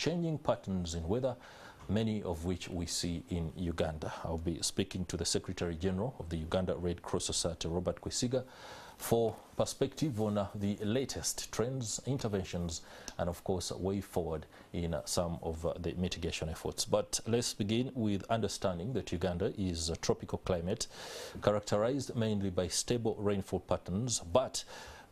changing patterns in weather, many of which we see in Uganda. I'll be speaking to the Secretary General of the Uganda Cross Society, Robert Kwesiga, for perspective on the latest trends, interventions, and of course a way forward in some of the mitigation efforts. But let's begin with understanding that Uganda is a tropical climate characterized mainly by stable rainfall patterns, but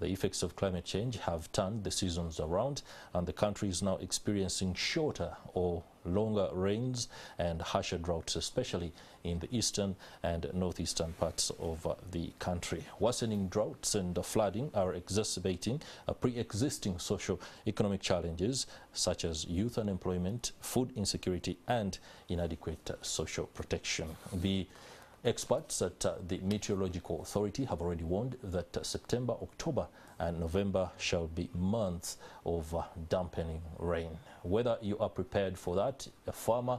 the effects of climate change have turned the seasons around, and the country is now experiencing shorter or longer rains and harsher droughts, especially in the eastern and northeastern parts of the country. Worsening droughts and flooding are exacerbating pre-existing socio-economic challenges such as youth unemployment, food insecurity, and inadequate social protection. The experts at the Meteorological Authority have already warned that September, October and November shall be months of dampening rain. Whether you are prepared for that, a farmer,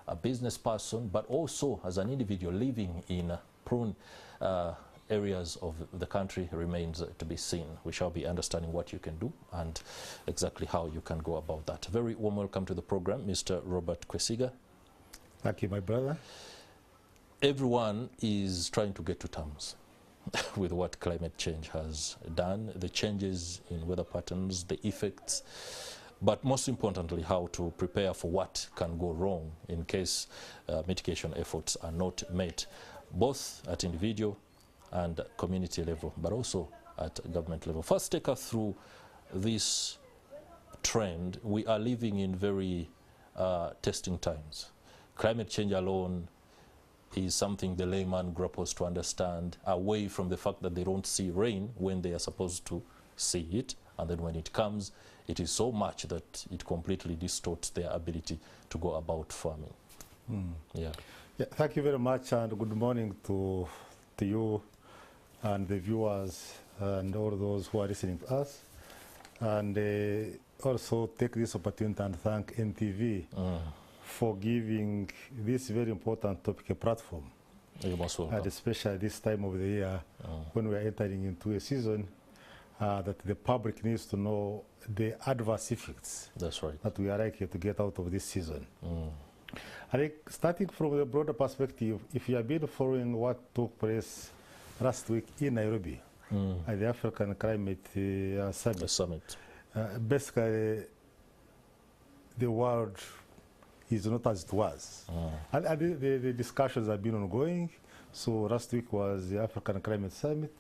a business person, but also as an individual living in prone areas of the country remains to be seen. We shall be understanding what you can do and exactly how you can go about that. Very warm welcome to the program, Mr. Robert Kwesiga. Thank you, my brother. Everyone is trying to get to terms with what climate change has done, the changes in weather patterns, the effects, but most importantly, how to prepare for what can go wrong in case mitigation efforts are not met, both at individual and community level, but also at government level. First, take us through this trend. We are living in very testing times. Climate change alone is something the layman grapples to understand, away from the fact that they don't see rain when they are supposed to see it, and then when it comes, it is so much that it completely distorts their ability to go about farming. Yeah, thank you very much, and good morning to you and the viewers and all those who are listening to us. And also take this opportunity and thank NTV for giving this very important topic a platform. You're most welcome. And especially this time of the year when we are entering into a season that the public needs to know the adverse effects. That's right. That we are likely to get out of this season. I think starting from the broader perspective, if you have been following what took place last week in Nairobi at the African Climate Summit, basically the world is not as it was. And the discussions have been ongoing. So last week was the African Climate Summit.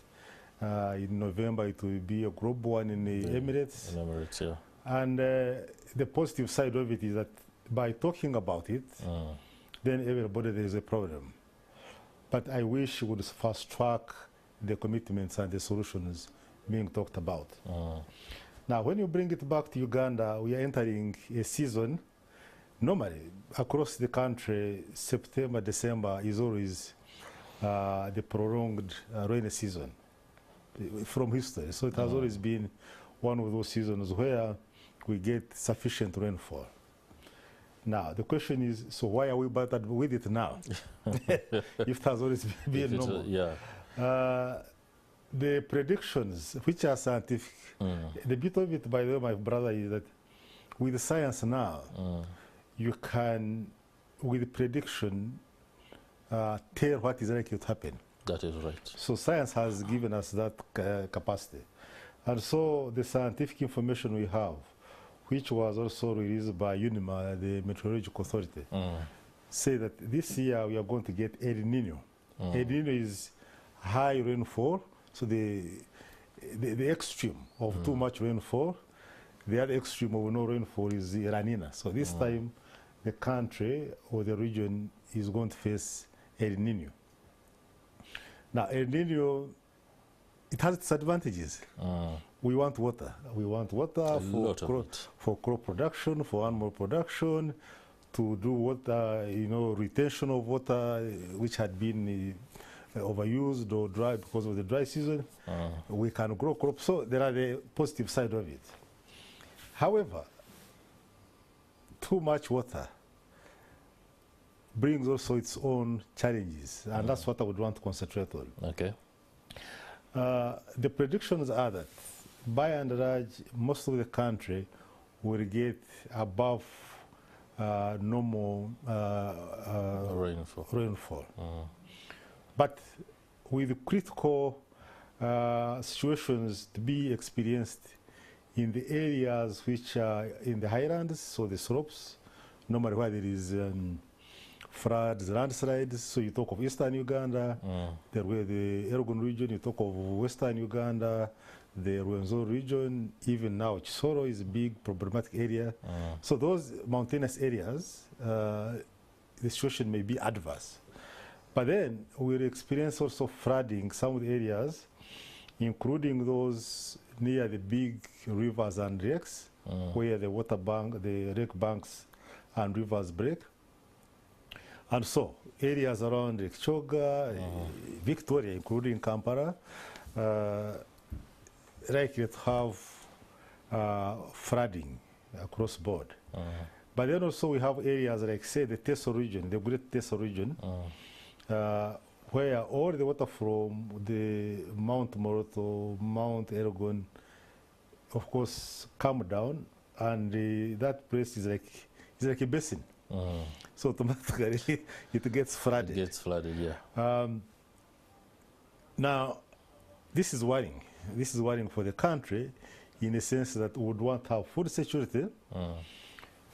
In November it will be a global one in the Emirates. In Emirates, yeah. And the positive side of it is that by talking about it, then everybody there is a problem. But I wish we would fast track the commitments and the solutions being talked about. Now, when you bring it back to Uganda, we are entering a season. Normally, across the country, September, December is always the prolonged rainy season from history. So it has always been one of those seasons where we get sufficient rainfall. Now, the question is, so why are we bothered with it now? If it has always been normal. The predictions, which are scientific, the bit of it, by the way, my brother, is that with science now, you can, with prediction, tell what is likely to happen. That is right. So science has given us that capacity. And so the scientific information we have, which was also released by UNIMA, the Meteorological Authority, say that this year we are going to get El Nino. El Nino is high rainfall, so the extreme of too much rainfall. The other extreme of no rainfall is the La Nina. So this time, the country or the region is going to face El Nino. Now, El Nino, it has its advantages. We want water. We want water for crop production, for animal production, to do water, retention of water, which had been overused or dry because of the dry season. We can grow crops. So there are the positive side of it. However, too much water brings also its own challenges, and that's what I would want to concentrate on. Okay. The predictions are that, by and large, most of the country will get above normal rainfall. But with critical situations to be experienced in the areas which are in the highlands, so the slopes, normally where there is floods, landslides, so you talk of eastern Uganda, there were the Elgon region, you talk of western Uganda, the Rwenzori region, even now Chisoro is a big problematic area. So those mountainous areas, the situation may be adverse. But then we'll experience also flooding some of the areas, including those near the big rivers and lakes, where the water bank, the lake banks and rivers break. And so areas around Lake Choga, Victoria, including Kampala, likely to have flooding across board. But then also we have areas like, say, the Teso region, the Great Teso region, where all the water from the Mount Moroto, Mount Elgon, of course, come down, and that place is like a basin. So automatically it gets flooded. It gets flooded, yeah. Now, this is worrying. This is worrying for the country in a sense that we would want to have food security.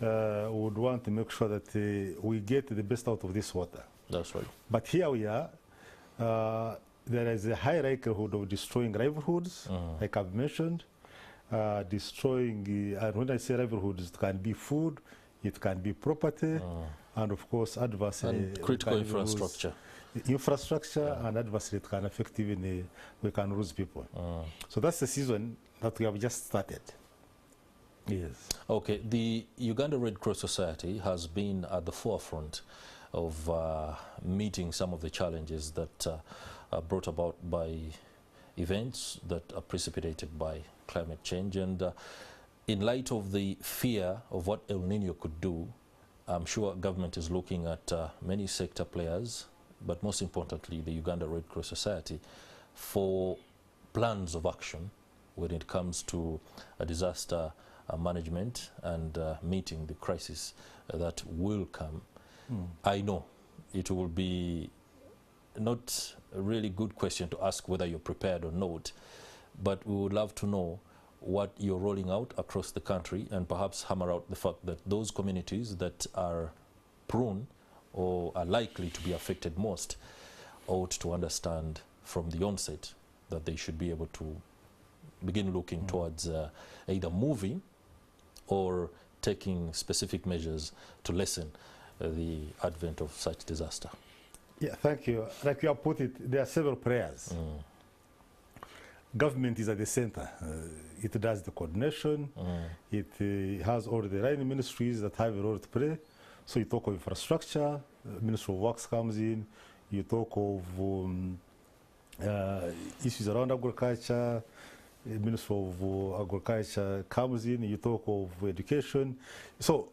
We would want to make sure that we get the best out of this water. That's right. But here we are. There is a high likelihood of destroying livelihoods, like I've mentioned, destroying, and when I say livelihoods, it can be food, it can be property, and of course adversely and critical infrastructure. And adversely it can affect even we can lose people. So that's the season that we have just started. Yes. Okay. The Uganda Red Cross Society has been at the forefront of meeting some of the challenges that are brought about by events that are precipitated by climate change. And in light of the fear of what El Nino could do, I'm sure government is looking at many sector players, but most importantly the Uganda Red Cross Society, for plans of action when it comes to disaster management and meeting the crisis that will come. I know it will be not a really good question to ask whether you're prepared or not, but we would love to know what you're rolling out across the country, and perhaps hammer out the fact that those communities that are prone or are likely to be affected most ought to understand from the onset that they should be able to begin looking towards either moving or taking specific measures to lessen the advent of such disaster. Yeah, thank you. Like you have put it, there are several players. Government is at the center. It does the coordination. It has all the line ministries that have a role to play. So you talk of infrastructure, Ministry of Works comes in. You talk of issues around agriculture, Ministry of Agriculture comes in. You talk of education. So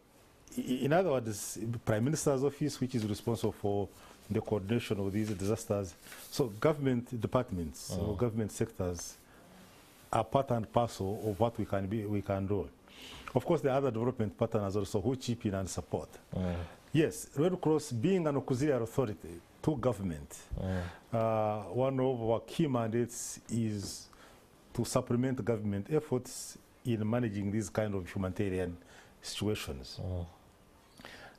in other words, Prime Minister's office, which is responsible for the coordination of these disasters. So government departments or government sectors are part and parcel of what we can do. Of course, the other development partners also who chip in and support. Yes, Red Cross being an auxiliary authority to government, one of our key mandates is to supplement government efforts in managing these kind of humanitarian situations.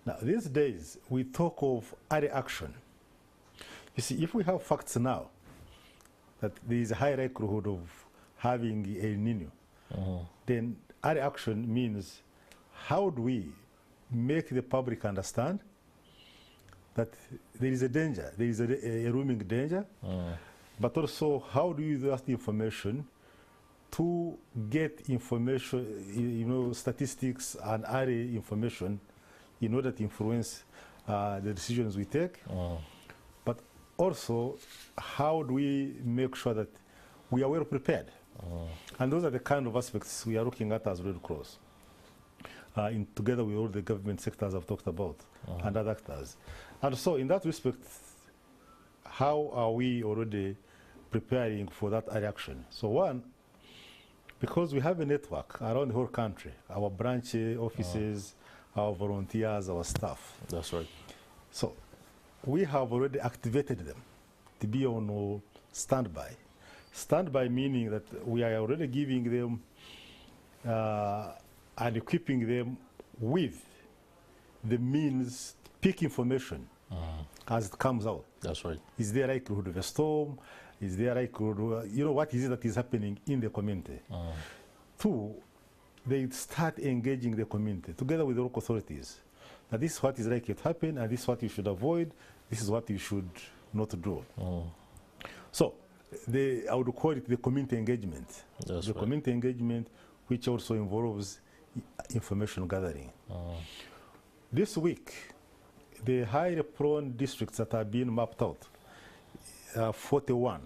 Now, these days, we talk of early action. You see, if we have facts now that there is a high likelihood of having El Nino, then early action means how do we make the public understand that there is a danger, there is a looming danger, but also how do you use that information to get information, statistics and early information in order to influence the decisions we take. But also, how do we make sure that we are well prepared? And those are the kind of aspects we are looking at as Red Cross, together with all the government sectors I've talked about and other actors. And so in that respect, how are we already preparing for that action? So one, because we have a network around the whole country, our branch offices, our volunteers, our staff. That's right. So we have already activated them to be on standby. Standby meaning that we are already giving them and equipping them with the means to pick information as it comes out. That's right. Is there likelihood of a storm? Is there likelihood, what is it that is happening in the community? Two, they start engaging the community together with the local authorities. Now this is what is likely to happen, and this is what you should avoid, this is what you should not do. So I would call it the community engagement. That's the right. community engagement, which also involves information gathering. This week, the highly prone districts that are being mapped out, 41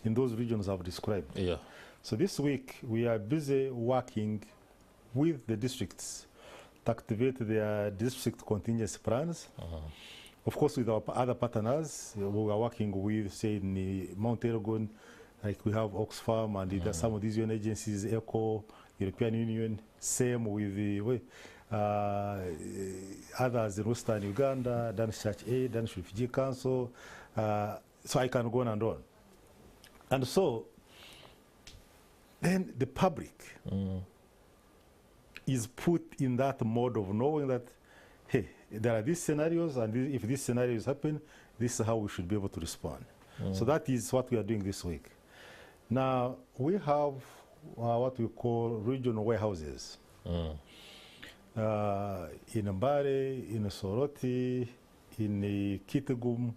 in those regions I've described. Yeah. So this week, we are busy working with the districts to activate their district contingency plans. Of course, with our other partners, we are working with, say, in Mount Elgon, like we have Oxfam and some of these UN agencies, ECHO, European Union, same with the others in Western Uganda, Danish Church Aid, Danish Refugee Council, so I can go on and on. And so, then the public is put in that mode of knowing that, hey, there are these scenarios, and if these scenarios happen, this is how we should be able to respond. So that is what we are doing this week. Now, we have what we call regional warehouses. In Mbare, in Soroti, in Kitgum,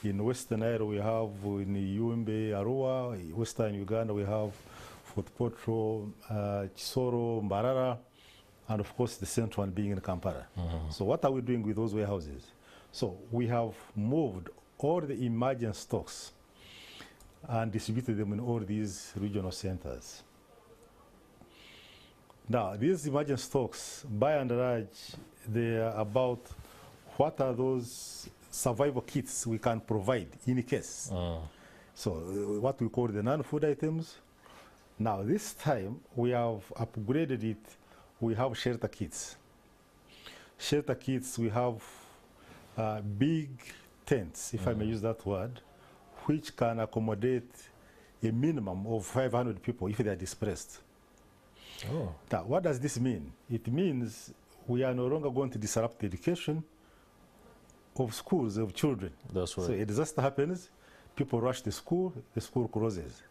in Western Nile we have in Yuembe, Arua, Western Uganda we have Fort Potro, Chisoro, Mbarara, and of course the central one being in Kampala. So what are we doing with those warehouses? So we have moved all the emergent stocks and distributed them in all these regional centers. Now, these emergent stocks, by and large, they are about what are those survival kits we can provide in case. So what we call the non-food items. Now, this time, we have upgraded it. We have shelter kits. Shelter kits, we have big tents, if I may use that word, which can accommodate a minimum of 500 people if they are displaced. Now, what does this mean? It means we are no longer going to disrupt the education of schools, of children. That's right. So a disaster happens, people rush to school, the school closes.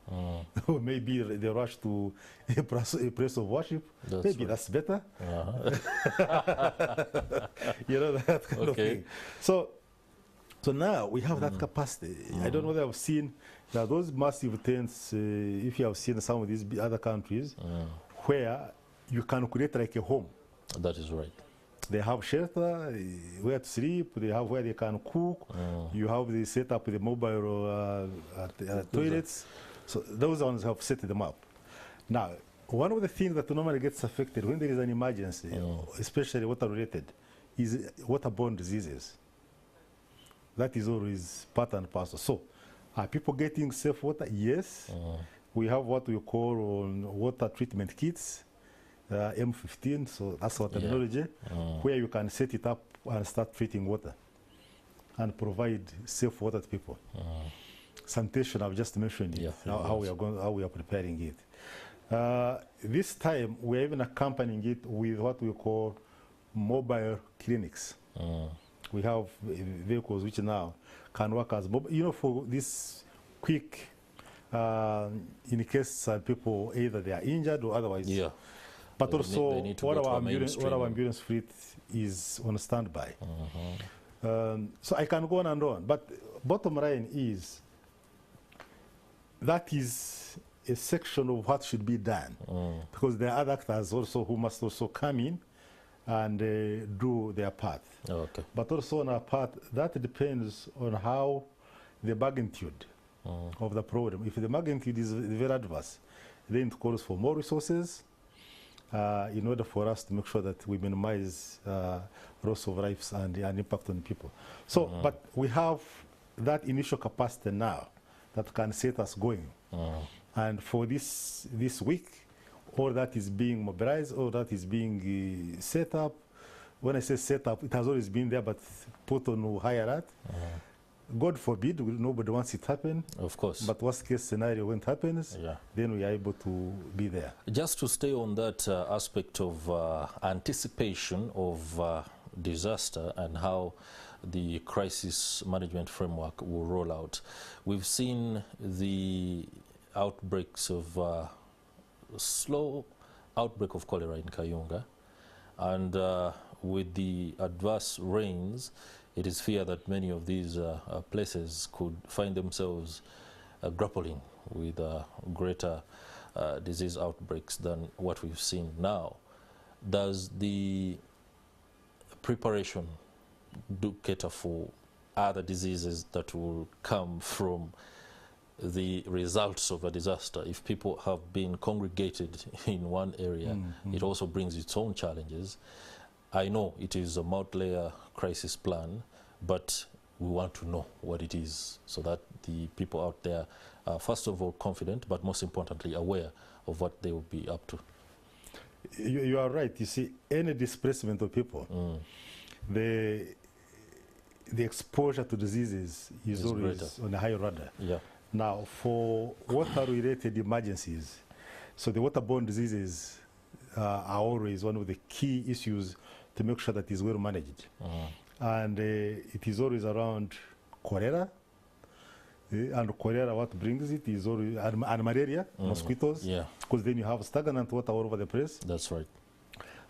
Or maybe they rush to a place of worship. Maybe that's better. That kind of thing. So now we have that capacity. I don't know whether I've seen that those massive tents, if you have seen some of these other countries, where you can create like a home. That is right. They have shelter, where to sleep, they have where they can cook, you have the set up the mobile toilets. So those ones have set them up. Now, one of the things that normally gets affected when there is an emergency, especially water related, is waterborne diseases. That is always part and parcel. So, are people getting safe water? Yes. We have what we call water treatment kits, M15, so that's our technology, where you can set it up and start treating water and provide safe water to people. Sanitation, I've just mentioned it, how we are preparing it. This time, we're even accompanying it with what we call mobile clinics. We have vehicles which now can work as mobile, for this quick, in case people either they are injured or otherwise. But they also, what our ambulance fleet is on standby. So I can go on and on. But bottom line is, that is a section of what should be done. Because there are other actors also who must also come in and do their part. But also on our part, that depends on how the magnitude of the problem. If the magnitude is very adverse, then it calls for more resources in order for us to make sure that we minimize loss of lives and impact on people. So, but we have that initial capacity now that can set us going. And for this week, all that is being mobilized, all that is being set up. when I say set up, it has always been there, but put on high alert. God forbid, nobody wants it to happen. Of course. But worst case scenario, when it happens, then we are able to be there. Just to stay on that aspect of anticipation of disaster and how the crisis management framework will roll out. We've seen the outbreaks of slow outbreak of cholera in Kayunga, and with the adverse rains, it is feared that many of these places could find themselves grappling with greater disease outbreaks than what we've seen now. Does the preparation do cater for other diseases that will come from the results of a disaster? If people have been congregated in one area, it also brings its own challenges. I know it is a multi-layer crisis plan, but we want to know what it is so that the people out there are first of all confident, but most importantly aware of what they will be up to. You are right. You see, any displacement of people, the exposure to diseases is always greater, on a higher radar. Now, for water-related emergencies, so the waterborne diseases are always one of the key issues to make sure that it is well managed. And it is always around cholera. And cholera, what brings it is always, and malaria, mosquitoes. Because then you have stagnant water all over the place. That's right.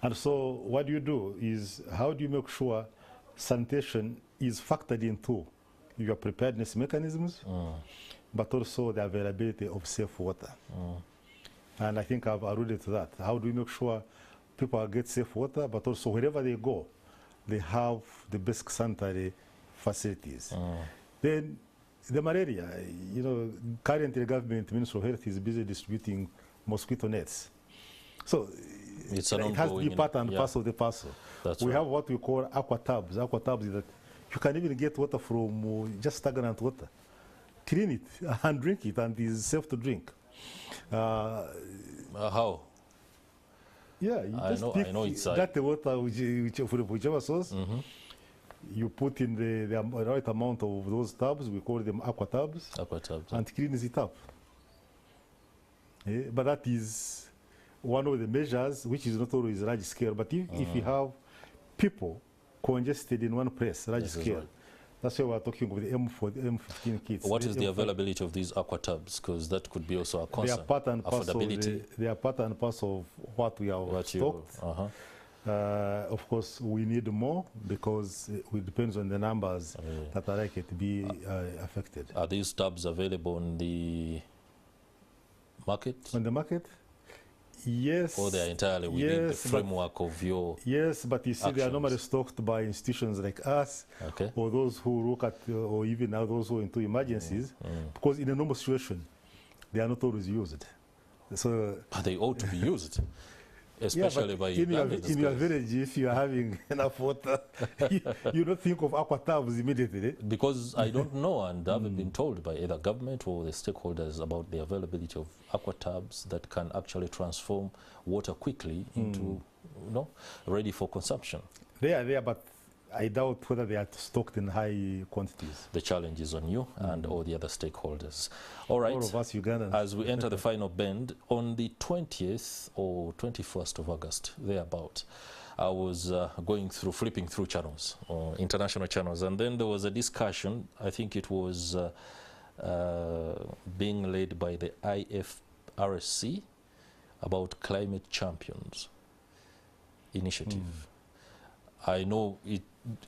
And so what you do is, how do you make sure sanitation is factored into your preparedness mechanisms, but also the availability of safe water? And I think I've alluded to that. How do we make sure people get safe water, but also wherever they go, they have the basic sanitary facilities? Then the malaria, you know, currently government, Ministry of Health is busy distributing mosquito nets. So it has to be part and parcel of the parcel. We have what we call aqua tubs. Aqua tubs is that you can even get water from just stagnant water, clean it and drink it, and it is safe to drink. How? Yeah, you just pick that water, whichever source, you put in the right amount of those tubs, we call them aqua tubs, and cleans it up. But that is one of the measures, which is not always large scale, but if you have people congested in one place, large scale, right. That's why we're talking about the M15 kits. What is the availability of these aqua tubs? Because that could be also a concern. They are part and parcel they are part and parcel of what we have stocked. Of course, we need more because it depends on the numbers that are likely to be affected. Are these tubs available on the market? On the market? Yes. Or they are entirely within the framework of your Yes, but you see, actions. They are normally stocked by institutions like us, or those who look at, or even now those who are into emergencies, because in a normal situation, they are not always used. So, but they ought to be used, especially by in your village, if you are having enough water, you don't think of aqua tubs immediately. Because I don't know, and I haven't been told by either government or the stakeholders about the availability of aqua tubs that can actually transform water quickly into, ready for consumption. They are there, but I doubt whether they are stocked in high quantities. The challenge is on you and all the other stakeholders. All right. All of us Ugandans. As we enter the final bend, on the 20th or 21st of August, thereabout, I was flipping through channels, international channels, and then there was a discussion. I think it was being led by the IFRC about climate champions initiative. I know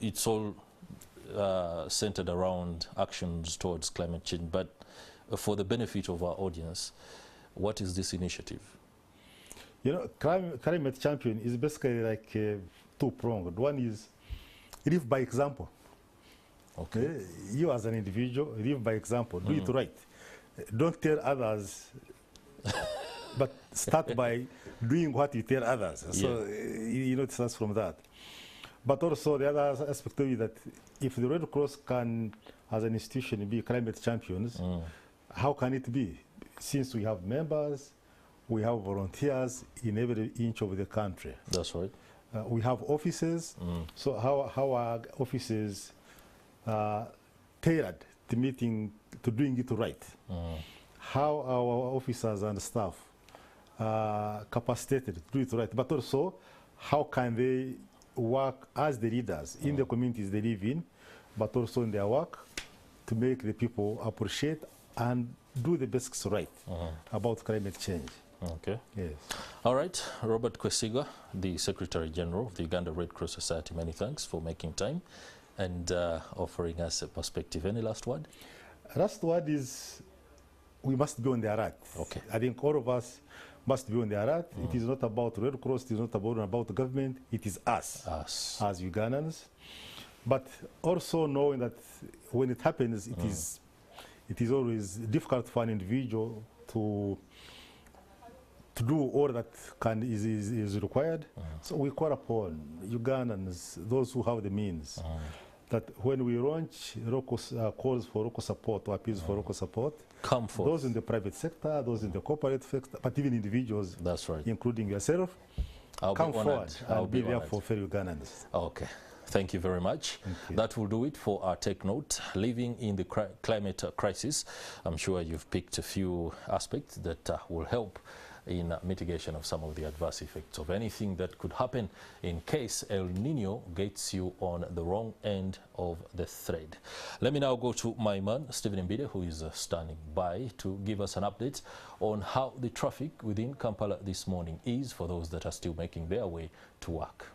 it's all centered around actions towards climate change, but for the benefit of our audience, what is this initiative? You know, climate champion is basically like two-pronged. One is live by example. Okay. You as an individual, live by example. Do it right. Don't tell others, but start by doing what you tell others. So, you know, it starts from that. But also the other aspect of it that if the Red Cross can, as an institution, be climate champions, how can it be? Since we have members, we have volunteers in every inch of the country. That's right. we have offices. So how are offices tailored to doing it right? How our officers and staff capacitated to do it right? But also, how can they work as the leaders in the communities they live in, but also in their work to make the people appreciate and do the basics right about climate change. Okay. Yes. All right. Robert Kwesiga, the Secretary General of the Uganda Red Cross Society, many thanks for making time and offering us a perspective. Any last word? Last word is we must be on the alert. Okay. I think all of us must be on the alert. It is not about Red Cross, it is not about the government, it is us as Ugandans. But also knowing that when it happens, it is always difficult for an individual to do all that is required. So we call upon Ugandans, those who have the means, that when we launch calls for local support or appeals for local support, come forth. Those in the private sector, those in the corporate sector, but even individuals, that's right, including yourself, come forward and be there for fellow Ugandans. Okay. Thank you very much. That will do it for our Take Note. Living in the climate crisis, I'm sure you've picked a few aspects that will help in mitigation of some of the adverse effects of anything that could happen in case El Nino gets you on the wrong end of the thread. Let me now go to my man, Stephen Mbide, who is standing by to give us an update on how the traffic within Kampala this morning is for those that are still making their way to work.